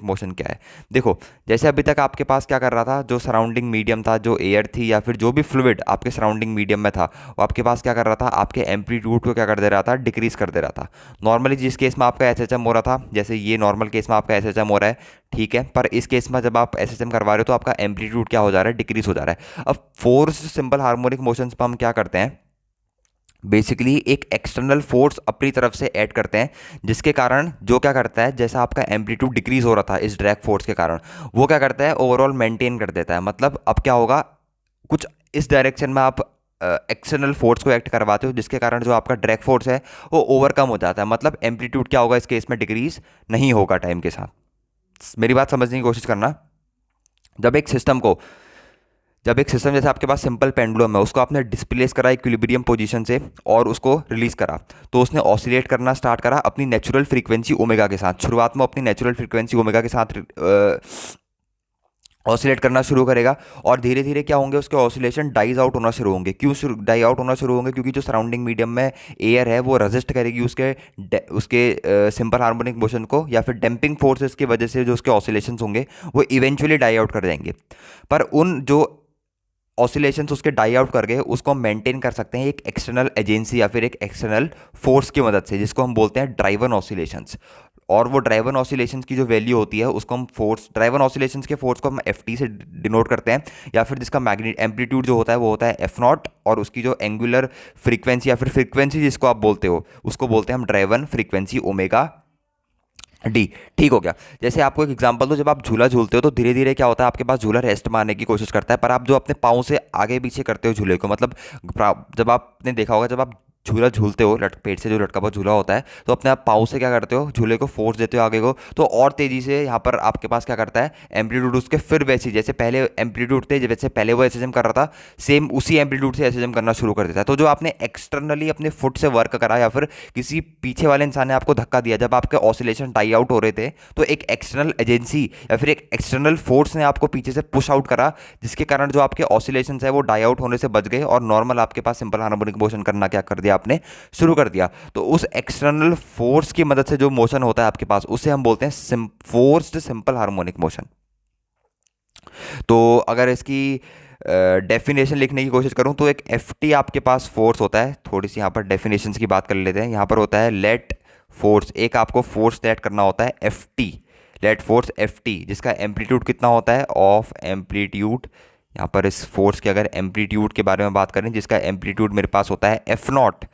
motion क्या है। देखो, जैसे अभी तक आपके पास क्या कर रहा था, जो सराउंडिंग मीडियम था, जो एयर थी या फिर जो भी फ्लूइड आपके सराउंडिंग मीडियम में था, वो आपके पास क्या कर रहा था, आपके एम्पलीट्यूड को क्या कर दे रहा था, डिक्रीज कर दे रहा था। नॉर्मली जिस केस में आपका एसएचएम हो रहा था, जैसे ये नॉर्मल केस में आपका एसएचएम हो रहा है, ठीक है, पर इस केस में जब आप एसएचएम करवा रहे हो तो आपका एम्पलीट्यूड क्या हो जा रहा है, डिक्रीज हो जा रहा है। अब फोर्स्ड सिंपल हार्मोनिक मोशंस पर हम क्या करते हैं, बेसिकली एक एक्सटर्नल फोर्स अपनी तरफ से ऐड करते हैं, जिसके कारण जो क्या करता है, जैसा आपका एम्पलीट्यूड डिक्रीज हो रहा था इस ड्रैग फोर्स के कारण, वो क्या करता है ओवरऑल मेंटेन कर देता है। मतलब अब क्या होगा, कुछ इस डायरेक्शन में आप एक्सटर्नल फोर्स को एक्ट करवाते हो, जिसके कारण जो आपका ड्रैग फोर्स है वो ओवरकम हो जाता है। मतलब एम्पलीट्यूड क्या होगा इस केस में, डिक्रीज नहीं होगा टाइम के साथ। मेरी बात समझने की कोशिश करना। जब एक सिस्टम को जब एक सिस्टम जैसे आपके पास सिंपल पेंडुलम है, उसको आपने डिस्प्लेस करा इक्विलिब्रियम पोजीशन से और उसको रिलीज करा, तो उसने ऑसिलेट करना स्टार्ट करा अपनी नेचुरल फ्रीक्वेंसी ओमेगा के साथ। शुरुआत में अपनी नेचुरल फ्रीक्वेंसी ओमेगा के साथ ऑसिलेट करना शुरू करेगा, और धीरे धीरे क्या होंगे, उसके ऑसिलेशन डाइज आउट होना शुरू होंगे। क्यों डाई आउट होना शुरू होंगे? क्योंकि जो सराउंडिंग मीडियम में एयर है वो रेजिस्ट करेगी उसके सिंपल हार्मोनिक मोशन को, या फिर डैम्पिंग फोर्सेस की वजह से जो उसके ऑसिलेशंस होंगे वो इवेंचुअली डाई आउट कर जाएंगे। पर उन जो ऑसिलेशंस उसके डाई आउट कर गए, उसको हम मेंटेन कर सकते हैं एक एक्सटर्नल एजेंसी या फिर एक एक्सटर्नल फोर्स की मदद से, जिसको हम बोलते हैं ड्राइवन ऑसिलेशंस। और वो ड्राइवन ऑसिलेशंस की जो वैल्यू होती है उसको हम फोर्स, ड्राइवन ऑसिलेशंस के फोर्स को हम एफ टी से डिनोट करते हैं, या फिर जिसका मैग्नेट एम्पलीट्यूड जो होता है वो होता है एफ नॉट, और उसकी जो एंगुलर फ्रीक्वेंसी या फिर फ्रीक्वेंसी जिसको आप बोलते हो उसको बोलते हैं हम ड्राइवन फ्रीक्वेंसी ओमेगा डी। ठीक हो गया। जैसे आपको एक एग्जांपल दो, जब आप झूला झूलते हो तो धीरे धीरे क्या होता है, आपके पास झूला रेस्ट मारने की कोशिश करता है, पर आप जो अपने पाँव से आगे पीछे करते हो झूले को, मतलब जब आपने देखा होगा, जब आप झूला झूलते हो, पेट से जो लटका हुआ झूला होता है, तो अपने आप पाँव से क्या करते हो, झूले को फोर्स देते हो आगे को, तो और तेजी से यहाँ पर आपके पास क्या करता है, एम्पलीट्यूड उसके फिर वैसे जैसे पहले एम्पलीट्यूड थे, वैसे पहले वो एसएसएम कर रहा था, सेम उसी एम्पलीट्यूड से एसएसएम करना शुरू कर देता है। तो जो आपने एक्सटर्नली अपने फुट से वर्क करा, या फिर किसी पीछे वाले इंसान ने आपको धक्का दिया जब आपके ऑसिलेशन टाई आउट हो रहे थे, तो एक एक्सटर्नल एजेंसी या फिर एक एक्सटर्नल फोर्स ने आपको पीछे से पुश आउट करा, जिसके कारण जो आपके ऑसिलेशन है वो डाई आउट होने से बच गए, और नॉर्मल आपके पास सिंपल हार्मोनिक मोशन करना क्या कर दिया आपने, शुरू कर दिया। तो उस एक्सटर्नल फोर्स की मदद से जो मोशन होता है आपके पास, उसे हम बोलते हैं फोर्स्ड सिंपल हार्मोनिक मोशन। तो अगर इसकी डेफिनेशन लिखने की कोशिश करूं तो एक एफ टी आपके पास फोर्स होता है। थोड़ी सी यहाँ पर डेफिनेशंस की बात कर लेते हैं। यहाँ पर होता है लेट फोर्स, एक आपको फोर्स लेट करना होता है f t, let force f t, जिसका एम्पलीट्यूड कितना होता है, ऑफ एम्पलीट्यूड। यहाँ पर इस फोर्स के अगर एम्पलीट्यूड के बारे में बात करें, जिसका एम्पलीट्यूड मेरे पास होता है f naught,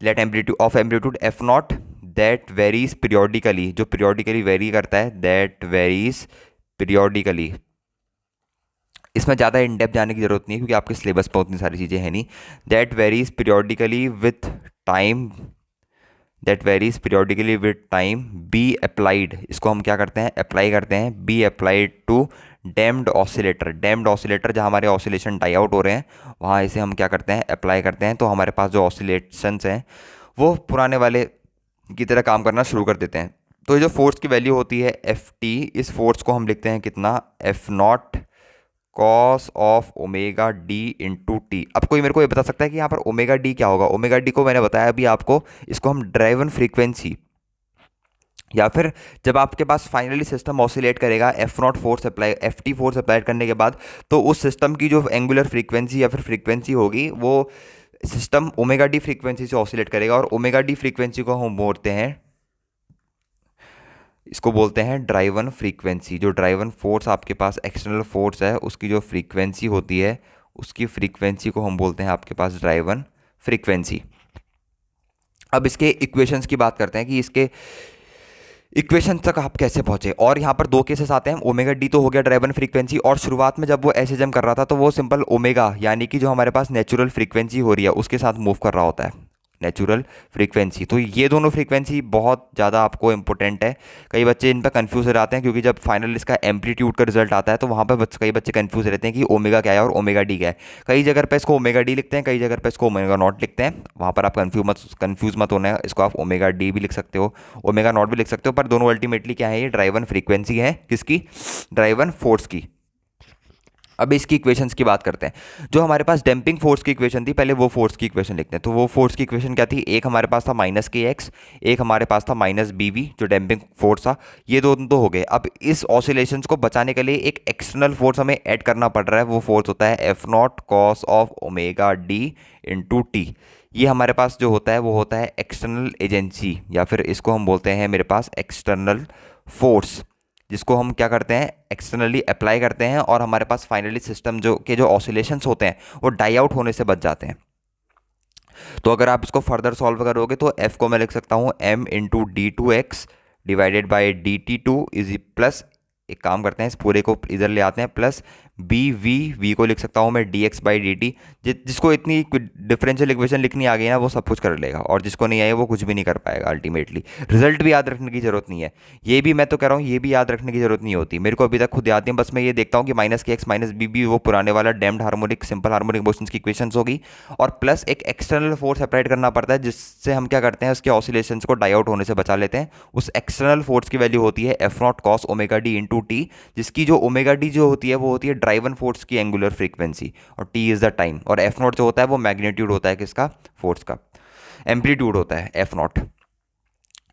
let amplitude of amplitude f naught, that varies periodically, जो पीरियोडिकली वेरी करता है, दैट वेरीज पीरियोडिकली। इसमें ज़्यादा इन डेप्थ जाने की जरूरत नहीं है क्योंकि आपके सिलेबस में उतनी सारी चीज़ें हैं नहीं। That varies periodically with time, that varies periodically with time, be applied, इसको हम क्या करते हैं, अप्लाई करते हैं, be applied to damped oscillator. Damped oscillator जहाँ हमारे ऑसिलेशन डाई आउट हो रहे हैं वहाँ इसे हम क्या करते हैं, अप्लाई करते हैं, तो हमारे पास जो ऑसिलेशंस हैं वो पुराने वाले की तरह काम करना शुरू कर देते हैं। तो ये जो फोर्स की वैल्यू होती है एफ टी, इस फोर्स को हम लिखते हैं कितना, F naught cos of omega d into T. अब कोई मेरे को ये बता सकता है कि यहाँ पर ओमेगा डी क्या होगा? ओमेगा डी को मैंने बताया अभी आपको, इसको हम ड्राइवन फ्रीक्वेंसी, या फिर जब आपके पास फाइनली सिस्टम ऑसिलेट करेगा F not force apply, F T force apply करने के बाद, तो उस सिस्टम की जो एंगुलर फ्रीक्वेंसी या फिर फ्रीक्वेंसी होगी वो सिस्टम ओमेगा डी फ्रीक्वेंसी से ऑसिलेट करेगा, और ओमेगा डी फ्रीक्वेंसी को हम बोलते हैं, इसको बोलते हैं ड्राइवन फ्रीक्वेंसी। जो ड्राइवन फोर्स आपके पास एक्सटर्नल फोर्स है उसकी जो फ्रीक्वेंसी होती है, उसकी फ्रीक्वेंसी को हम बोलते हैं आपके पास ड्राइवन फ्रीक्वेंसी। अब इसके इक्वेशंस की बात करते हैं कि इसके इक्वेशन तक आप कैसे पहुंचे। और यहाँ पर दो केसेस आते हैं, ओमेगा डी तो हो गया ड्राइवन फ्रीक्वेंसी, और शुरुआत में जब वो एसएसएम कर रहा था तो वो सिंपल ओमेगा यानी कि जो हमारे पास नेचुरल फ्रीक्वेंसी हो रही है उसके साथ मूव कर रहा होता है, नेचुरल फ्रीक्वेंसी। तो ये दोनों फ्रीक्वेंसी बहुत ज़्यादा आपको इंपॉर्टेंट है। कई बच्चे इन पर कंफ्यूज हो जाते हैं क्योंकि जब फाइनल इसका एम्पलीट्यूड का रिजल्ट आता है तो वहाँ पर कई बच्चे कंफ्यूज रहते हैं कि ओमेगा क्या है और ओमेगा डी क्या है। कई जगह पर इसको ओमेगा डी लिखते हैं, कई जगह पर इसको ओमेगा नॉट लिखते हैं। वहाँ पर आप कंफ्यूज मत होना है, इसको आप ओमेगा डी भी लिख सकते हो, ओमेगा नॉट भी लिख सकते हो, पर दोनों अल्टीमेटली क्या है, ये ड्राइवन फ्रीक्वेंसी है, किसकी, ड्राइवन फोर्स की। अब इसकी इक्वेशंस की बात करते हैं। जो हमारे पास डैम्पिंग फोर्स की इक्वेशन थी, पहले वो फोर्स की इक्वेशन लिखते हैं। तो वो फोर्स की इक्वेशन क्या थी, एक हमारे पास था माइनस के एक्स, एक हमारे पास था माइनस बी वी, जो डैम्पिंग फोर्स था। ये दोनों तो हो गए। अब इस ऑसिलेशंस को बचाने के लिए एक एक्सटर्नल फोर्स हमें ऐड करना पड़ रहा है, वो फोर्स होता है f naught cos of omega d into t. ये हमारे पास जो होता है वो होता है एक्सटर्नल एजेंसी, या फिर इसको हम बोलते हैं मेरे पास एक्सटर्नल फोर्स, जिसको हम क्या करते हैं, एक्सटर्नली अप्लाई करते हैं, और हमारे पास फाइनली सिस्टम जो ऑसिलेशंस होते हैं वो डाई आउट होने से बच जाते हैं। तो अगर आप इसको फर्दर सॉल्व करोगे तो एफ को मैं लिख सकता हूँ m into d two x divided by d t two is plus, एक काम करते हैं इस पूरे को इधर ले आते हैं, प्लस वी को लिख सकता हूँ मैं D x by d T. जिसको इतनी डिफरेंशियल इक्वेशन लिखनी आ गई ना वो सब कुछ कर लेगा, और जिसको नहीं आई वो कुछ भी नहीं कर पाएगा अल्टीमेटली। रिजल्ट भी याद रखने की जरूरत नहीं है, ये भी मैं तो कह रहा हूँ ये भी याद रखने की जरूरत नहीं होती, मेरे को अभी तक खुद याद नहीं, बस मैं ये देखता हूँ कि माइनस के एक्स माइनस बी भी वो पुराने वाला damped harmonic simple harmonic motions की इक्वेशंस होगी, और प्लस एक एक्सटर्नल फोर्स अप्लाई करना पड़ता है जिससे हम क्या करते हैं उसके ऑसिलेशंस को डाई आउट होने से बचा लेते हैं। उस एक्सटर्नल फोर्स की वैल्यू होती है f naught cos omega d into T, जिसकी जो ओमेगा डी जो होती है वो होती है ड्राइवन फोर्स की एंगुलर फ्रीक्वेंसी, और टी इज द टाइम, और एफ नॉट जो होता है वो मैग्नीट्यूड होता है किसका, फोर्स का, एम्पलीट्यूड होता है f naught.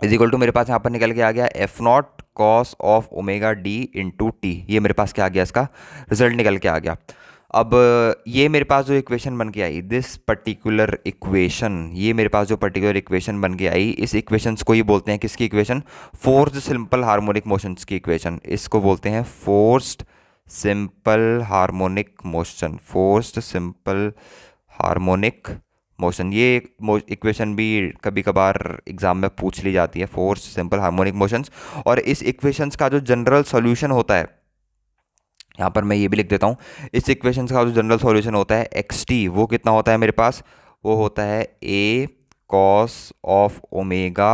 Is equal to मेरे पास यहाँ पर निकल के आ गया f naught cos of omega d into t, ये मेरे पास क्या आ गया, इसका रिजल्ट निकल के आ गया। अब ये मेरे पास जो इक्वेशन बन के आई, दिस पर्टिकुलर इक्वेशन, ये मेरे पास जो पर्टिकुलर इक्वेशन बन के आई, इस इक्वेशंस को ही बोलते हैं किसकी equation, forced simple harmonic motions की इक्वेशन, इसको बोलते हैं forced simple harmonic motion, forced simple harmonic motion. ये इक्वेशन भी कभी कभार एग्जाम में पूछ ली जाती है, फोर्स सिंपल हार्मोनिक मोशंस। और इस इक्वेशंस का जो जनरल सॉल्यूशन होता है, यहाँ पर मैं ये भी लिख देता हूँ, इस इक्वेशंस का जो जनरल सॉल्यूशन होता है एक्स टी, वो कितना होता है मेरे पास, वो होता है A cos of omega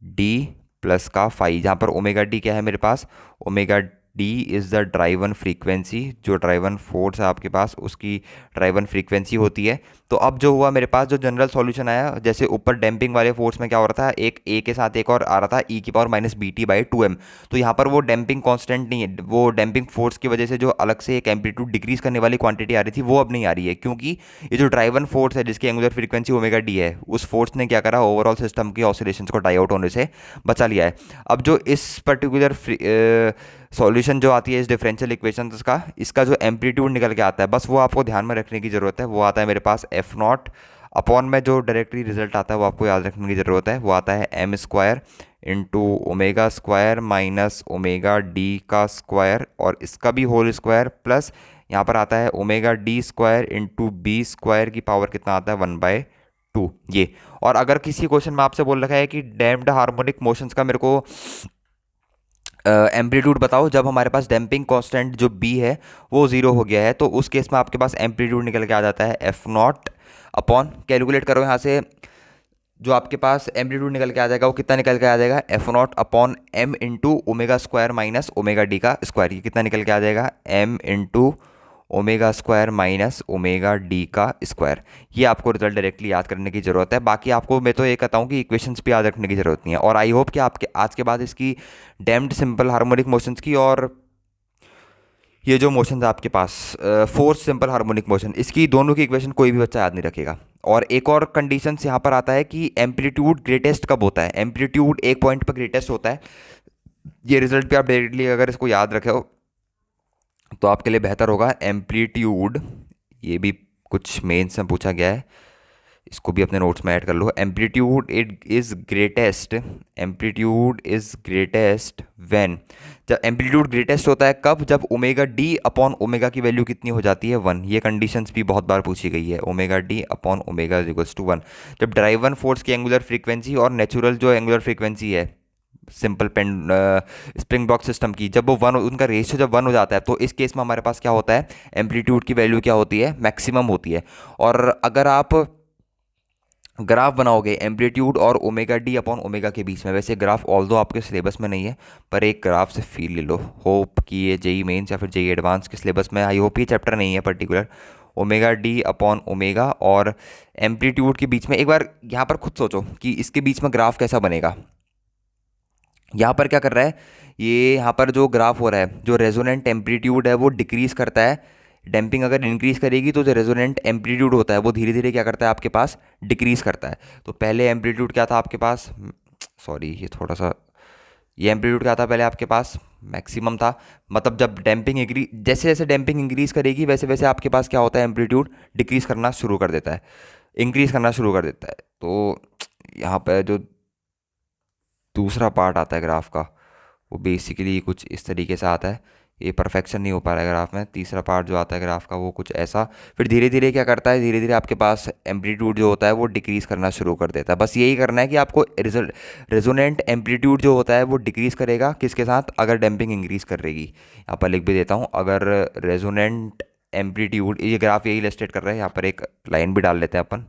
d plus का फाई, जहाँ पर ओमेगा डी क्या है मेरे पास, omega d is the driven frequency, जो ड्राइवन फोर्स है आपके पास उसकी ड्राइवन फ्रीक्वेंसी होती है। तो अब जो हुआ मेरे पास जो जनरल सॉल्यूशन आया, जैसे ऊपर डैम्पिंग वाले फोर्स में क्या हो रहा था, एक ए के साथ एक और आ रहा था ई की power minus b t by two m, तो यहाँ पर वो डैम्पिंग कांस्टेंट नहीं है, वो डैम्पिंग फोर्स की वजह से जो अलग से एक एम्पलीट्यूड डिक्रीज करने वाली क्वांटिटी आ रही थी वो अब नहीं आ रही है, क्योंकि ये जो ड्राइवन फोर्स है जिसकी एंगुलर फ्रीक्वेंसी ओमेगा डी है, उस फोर्स ने क्या करा, ओवरऑल सिस्टम की ऑसिलेशंस को डाई आउट होने से बचा लिया है। अब जो इस पर्टिकुलर सॉल्यूशन जो आती है इस डिफरेंशियल इक्वेशन का, इसका जो एम्पलीट्यूड निकल के आता है, बस वो आपको ध्यान में रखने की ज़रूरत है, वो आता है मेरे पास एफ नॉट अपॉन में जो डायरेक्टली रिजल्ट आता है वो आपको याद रखने की ज़रूरत है, वो आता है m square into omega square minus omega d का स्क्वायर, और इसका भी होल स्क्वायर, प्लस यहाँ पर आता है omega d square into b square की पावर कितना आता है 1/2 ये। और अगर किसी क्वेश्चन में आपसे बोल रखा है कि डैम्प्ड हार्मोनिक मोशंस का मेरे को एम्पलीट्यूड बताओ जब हमारे पास डैम्पिंग कांस्टेंट जो बी है वो ज़ीरो हो गया है, तो उस केस में आपके पास एम्पलीट्यूड निकल के आ जाता है एफ नॉट अपॉन, कैलकुलेट करो यहाँ से, जो आपके पास एम्पलीट्यूड निकल के आ जाएगा वो कितना निकल के आ जाएगा, f naught upon m into omega square minus omega d का स्क्वायर, ये कितना निकल के आ जाएगा, m into omega square minus omega d का स्क्वायर। ये आपको रिजल्ट डायरेक्टली याद करने की ज़रूरत है, बाकी आपको मैं तो ये कहता हूँ कि इक्वेशंस भी याद रखने की ज़रूरत नहीं है। और आई होप कि आपके आज के बाद इसकी डैम्प्ड सिंपल हार्मोनिक मोशंस की और ये जो मोशंस आपके पास फोर्स सिंपल हार्मोनिक मोशन, इसकी दोनों की इक्वेशन कोई भी बच्चा याद नहीं रखेगा। और एक और कंडीशंस यहाँ पर आता है कि एम्पलीट्यूड ग्रेटेस्ट कब होता है, एम्पलीट्यूड एक पॉइंट पर ग्रेटेस्ट होता है, ये रिजल्ट भी आप डायरेक्टली अगर इसको याद रखे हो तो आपके लिए बेहतर होगा। एम्पलीट्यूड, ये भी कुछ मेंस में पूछा गया है, इसको भी अपने नोट्स में ऐड कर लो। Amplitude it is greatest, amplitude is greatest when, जब एम्पलीट्यूड ग्रेटेस्ट होता है कब, जब ओमेगा डी अपॉन ओमेगा की वैल्यू कितनी हो जाती है 1, ये कंडीशंस भी बहुत बार पूछी गई है, omega d upon omega is equals to 1, जब ड्राइवन फोर्स की एंगुलर फ्रीक्वेंसी और नेचुरल जो एंगुलर फ्रीक्वेंसी है simple pen spring block system की, जब वो वन, उनका रेशियो जब 1 हो जाता है, तो इस केस में हमारे पास क्या होता है, एम्पलीट्यूड की वैल्यू क्या होती है, मैक्सिमम होती है। और अगर आप ग्राफ बनाओगे एम्पलीट्यूड और ओमेगा डी अपॉन ओमेगा के बीच में, वैसे ग्राफ ऑल्दो आपके सिलेबस में नहीं है पर एक ग्राफ से फील ले लो, होप कि ये जेई मेंस या फिर जेई एडवांस के सिलेबस में, आई होप ये चैप्टर नहीं है particular, omega d upon omega और एम्पलीट्यूड के बीच में, एक बार यहाँ पर खुद सोचो कि इसके बीच में ग्राफ कैसा बनेगा। यहाँ पर क्या कर रहा है, ये यहाँ पर जो ग्राफ हो रहा है, जो रेजोनेंट एम्पलीट्यूड है वो डिक्रीज करता है, डैम्पिंग अगर इंक्रीज करेगी तो जो रेजोनेंट एम्पलीट्यूड होता है वो धीरे धीरे क्या करता है आपके पास, डिक्रीज करता है। तो पहले एम्पलीट्यूड क्या था आपके पास, सॉरी ये थोड़ा सा, ये एम्पलीट्यूड क्या था पहले आपके पास, मैक्सिमम था, मतलब जब डैम्पिंग इंक्रीज, जैसे जैसे डैम्पिंग इंक्रीज करेगी वैसे वैसे आपके पास क्या होता है, एम्पलीट्यूड डिक्रीज करना शुरू कर देता है, इंक्रीज करना शुरू कर देता है। तो यहाँ पर जो दूसरा पार्ट आता है ग्राफ का वो बेसिकली कुछ इस तरीके से आता है, ये परफेक्शन नहीं हो पा रहा है ग्राफ में। तीसरा पार्ट जो आता है ग्राफ का वो कुछ ऐसा। फिर धीरे धीरे क्या करता है, धीरे धीरे आपके पास एम्पलीट्यूड जो होता है वो डिक्रीज़ करना शुरू कर देता है। बस यही करना है कि आपको रेजोनेंट एम्पलीट्यूड जो होता है वो डिक्रीज़ करेगा किसके साथ, अगर डैम्पिंग इंक्रीज़ करेगी। यहाँ पर लिख भी देता हूँ, अगर रेजोनेंट एम्पलीट्यूड, ये ग्राफ यही इलस्ट्रेट कर रहा है, यहाँ पर एक लाइन भी डाल लेते हैं अपन।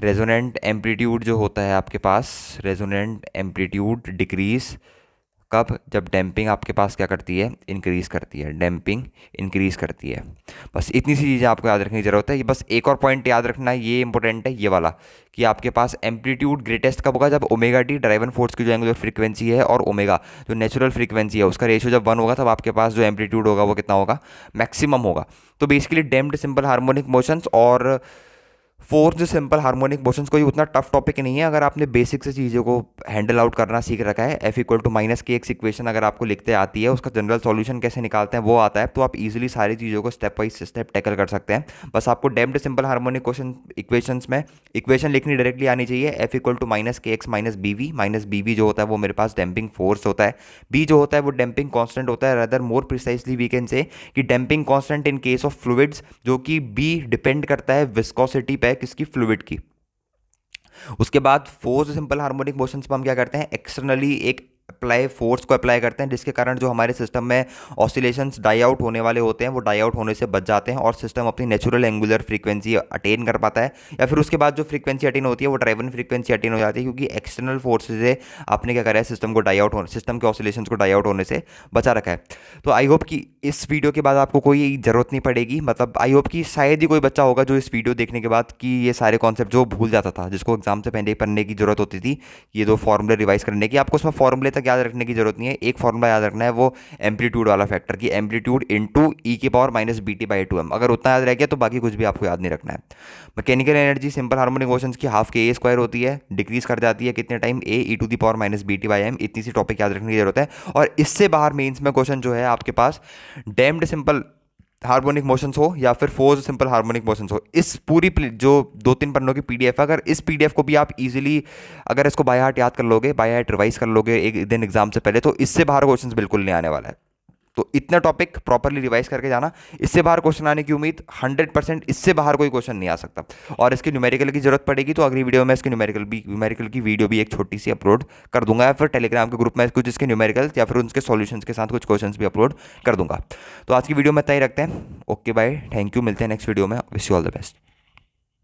रेजोनेंट एम्पलीट्यूड जो होता है आपके पास, रेजोनेंट एम्पलीट्यूड डिक्रीज़ कब, जब डैम्पिंग आपके पास क्या करती है, इंक्रीज़ करती है, डैम्पिंग इंक्रीज़ करती है। बस इतनी सी चीज़ें आपको याद रखने की ज़रूरत है। ये बस एक और पॉइंट याद रखना है, ये इंपॉर्टेंट है ये वाला, कि आपके पास एम्पलीट्यूड ग्रेटेस्ट कब होगा, जब ओमेगा टी ड्राइवन फोर्स की जो एंगुलर फ्रीक्वेंसी है और ओमेगा जो नेचुरल फ्रीक्वेंसी है उसका रेशियो जब 1 होगा, तब आपके पास जो एम्पलीट्यूड होगा वो कितना होगा, मैक्सिमम होगा। तो basically damped simple harmonic motions और फोर्थ सिंपल हार्मोनिक मोशंस कोई उतना टफ टॉपिक नहीं है, अगर आपने बेसिक से चीज़ों को हैंडल आउट करना सीख रखा है। एफ इक्वल टू माइनस के एक्स इक्वेशन अगर आपको लिखते आती है, उसका जनरल सॉल्यूशन कैसे निकालते हैं वो आता है, तो आप इजीली सारी चीज़ों को स्टेप बाई स्टेप टैकल कर सकते हैं। बस आपको damped simple harmonic question equations में इक्वेशन लिखनी डायरेक्टली आनी चाहिए। एफ इक्वल टू माइनस के एक्स माइनस बी वी जो होता है वो मेरे पास डैम्पिंग फोर्स होता है, बी जो होता है वो डैम्पिंग कॉन्स्टेंट होता है। Rather more precisely we can say कि damping constant in case of fluids, जो कि बी डिपेंड करता है विस्कोसिटी पे, किसकी, फ्लूइड की। उसके बाद फोर्स सिंपल हार्मोनिक मोशंस में हम क्या करते हैं, एक्सटर्नली एक अप्लाई फोर्स को अप्लाई करते हैं, जिसके कारण जो हमारे सिस्टम में ऑसिलेशंस डाई आउट होने वाले होते हैं वो डाई आउट होने से बच जाते हैं और सिस्टम अपनी नेचुरल एंगुलर फ्रीक्वेंसी अटेन कर पाता है। या फिर उसके बाद जो फ्रीक्वेंसी अटेन होती है वो ड्राइवन फ्रीक्वेंसी अटेन हो जाती है, क्योंकि एक्सटर्नल फोर्सेज से आपने क्या करा है, सिस्टम को डाई आउट होने, सिस्टम के ऑसिलेशंस को डाई आउट होने से बचा रखा है। तो आई होप कि इस वीडियो के बाद आपको कोई ज़रूरत नहीं पड़ेगी, मतलब आई होप कि शायद ही कोई बच्चा होगा जो इस वीडियो देखने के बाद कि ये सारे कॉन्सेप्ट जो भूल जाता था, जिसको एग्जाम से पहले पढ़ने की जरूरत होती थी, ये दो फॉर्मूले रिवाइज करने की, आपको उसमें फॉर्मूले तक याद रखने की जरूरत नहीं है। एक फॉर्मूला याद रखना है, वो एम्पलीट्यूड वाला फैक्टर, की एम्पलीट्यूड इंटू ई की power minus b t by 2m। अगर उतना याद रह गया तो बाकी कुछ भी आपको याद नहीं रखना है। Mechanical energy simple harmonic motions की हाफ के ए स्क्वायर होती है, डिक्रीज कर जाती है कितने time, a e to the power minus b t by m. इतनी सी टॉपिक याद रखने की जरूरत है। और इससे बाहर मेंस में क्वेश्चन जो है आपके पास डैम्प्ड सिंपल हार्मोनिक मोशंस हो या फिर फोर्स सिंपल हार्मोनिक मोशंस हो, इस पूरी जो 2-3 पन्नों की पीडीएफ है, अगर इस पीडीएफ को भी आप इजीली अगर इसको बाय हार्ट याद कर लोगे, बाय हार्ट रिवाइज कर लोगे एक दिन एग्जाम से पहले, तो इससे बाहर क्वेश्चंस बिल्कुल नहीं आने वाला है। तो इतना टॉपिक प्रॉपरली रिवाइज करके जाना, इससे बाहर क्वेश्चन आने की उम्मीद 100%, इससे बाहर कोई क्वेश्चन नहीं आ सकता। और इसके न्यूमेरिकल की जरूरत पड़ेगी तो अगली वीडियो में इसके न्यूमेरिकल की वीडियो भी एक छोटी सी अपलोड कर दूंगा, या फिर टेलीग्राम के ग्रुप में कुछ इसके न्यूमेरिकल या फिर उनके सॉल्यूशंस के साथ कुछ क्वेश्चंस भी अपलोड कर दूंगा। तो आज की वीडियो में इतना ही रखते हैं। ओके बाय, थैंक यू, मिलते हैं नेक्स्ट वीडियो में। Wish you all the best.